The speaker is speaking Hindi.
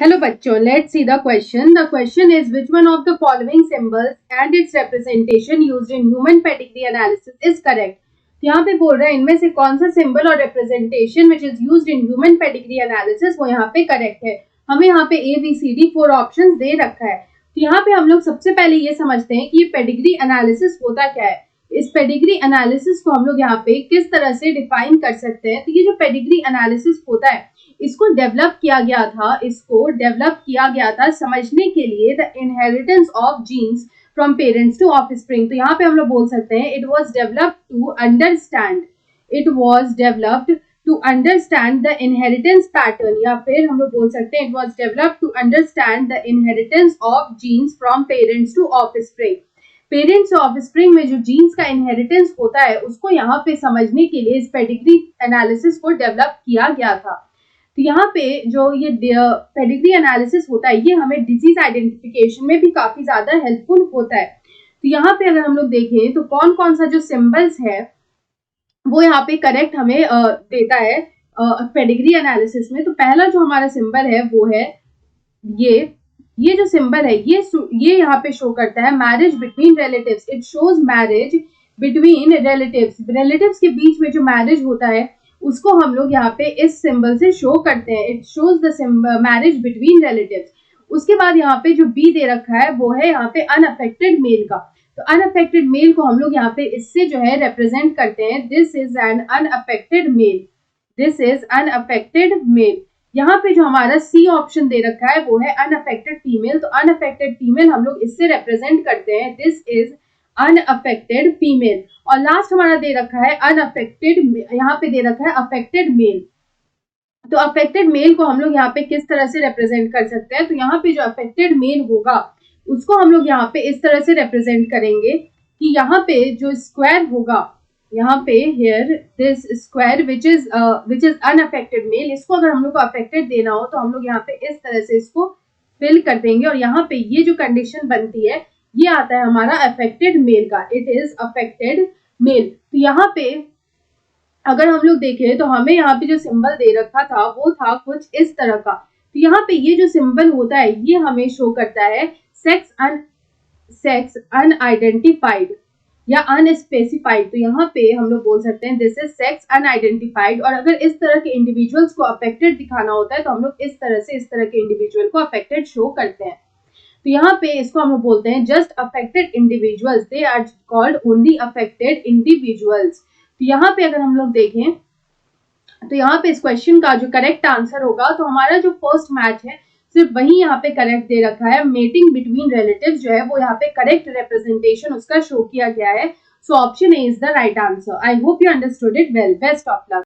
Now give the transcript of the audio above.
Hello बच्चों, let's see the question. The question is which one of the following symbols and its representation used in human pedigree analysis is correct? यहाँ पे बोल रहा है इनमें से कौन सा सिंबल और representation which is used in human pedigree analysis वो यहाँ पे करेक्ट है. हमें यहाँ पे ABCD 4 ऑप्शंस दे रखा है. तो यहाँ पे हम लोग सबसे पहले ये समझते हैं कि ये पेडिग्री एनालिसिस होता क्या है. इस पेडिग्री एनालिसिस को हम लोग यहाँ पे किस तरह से डिफाइन कर सकते हैं. तो ये जो पेडिग्री एनालिसिस होता है इसको डेवलप किया गया था समझने के लिए the inheritance of genes from parents to offspring. तो यहाँ पे हम लोग बोल सकते हैं it was developed to understand the inheritance pattern, या फिर हम लोग बोल सकते हैं it was developed to understand the inheritance of genes from parents to offspring. Parents से ऑफस्प्रिंग में जो जीन्स का इनहेरिटेंस होता है उसको यहाँ पे समझने के लिए इस पेडिग्री एनालिसिस को डेवलप किया गया था. तो यहाँ पे जो ये पेडिग्री एनालिसिस होता है ये हमें डिजीज आइडेंटिफिकेशन में भी काफी ज्यादा हेल्पफुल होता है. तो यहाँ पे अगर हम लोग देखें तो कौन कौन सा जो सिंबल्स है वो यहाँ पे करेक्ट हमें देता है पेडिग्री एनालिसिस में. तो पहला जो हमारा सिंबल है वो है ये जो सिंबल है ये यहाँ पे शो करता है marriage between relatives. It shows marriage between relatives के बीच में जो मैरिज होता है उसको हम लोग यहाँ पे इस सिंबल से शो करते हैं. It shows the marriage between relatives. उसके बाद यहाँ पे जो बी दे रखा है वो है यहाँ पे अनअफेक्टेड मेल का. तो अनअफेक्टेड मेल को हम लोग यहाँ पे इससे जो है रिप्रेजेंट करते हैं. This is an unaffected male. यहाँ पे जो हमारा सी ऑप्शन दे रखा है वो है अनअफेक्टेड फीमेल. तो अनअफेक्टेड फीमेल हम लोग इससे रिप्रेजेंट करते हैं. This is unaffected female. और लास्ट हमारा दे रखा है अनअफेक्टेड, यहाँ पे दे रखा है अफेक्टेड मेल. तो अफेक्टेड मेल को हम लोग यहाँ पे किस तरह से रिप्रेजेंट कर सकते हैं. तो यहाँ पे जो अफेक्टेड मेल होगा उसको हम लोग यहाँ पे इस तरह से रिप्रेजेंट करेंगे कि यहाँ पे जो स्क्वायर होगा यहाँ पे here this square which is unaffected male, इसको अगर हम लोग को अफेक्टेड देना हो तो हम लोग यहाँ पे इस तरह से इसको फिल कर देंगे. और यहाँ पे ये जो कंडीशन बनती है ये आता है हमारा अफेक्टेड मेल का. It is affected male. तो यहाँ पे अगर हम लोग देखें तो हमें यहाँ पे जो सिंबल दे रखा था वो था कुछ इस तरह का. तो यहाँ पे ये जो सिंबल होता है ये हमें शो करता है सेक्स अनआइडेंटिफाइड या अनस्पेसिफाइड. तो यहाँ पे हम लोग बोल सकते हैं दिस इज सेक्स अनआइडेंटिफाइड. और अगर इस तरह के इंडिविजुअल्स को अफेक्टेड दिखाना होता है तो हम लोग इस तरह के इंडिविजुअल को अफेक्टेड शो करते हैं. तो यहाँ पे इसको हम लोग बोलते हैं just affected individuals, they are called only affected individuals. तो यहाँ पे अगर हम लोग देखें तो यहाँ पे इस क्वेश्चन का जो करेक्ट आंसर होगा तो हमारा जो फर्स्ट मैच है सिर्फ वही यहाँ पे करेक्ट दे रखा है. मेटिंग बिटवीन रिलेटिव्स जो है वो यहाँ पे करेक्ट रिप्रेजेंटेशन उसका शो किया गया है. So option A is the right answer. I hope you understood it well. Best of luck.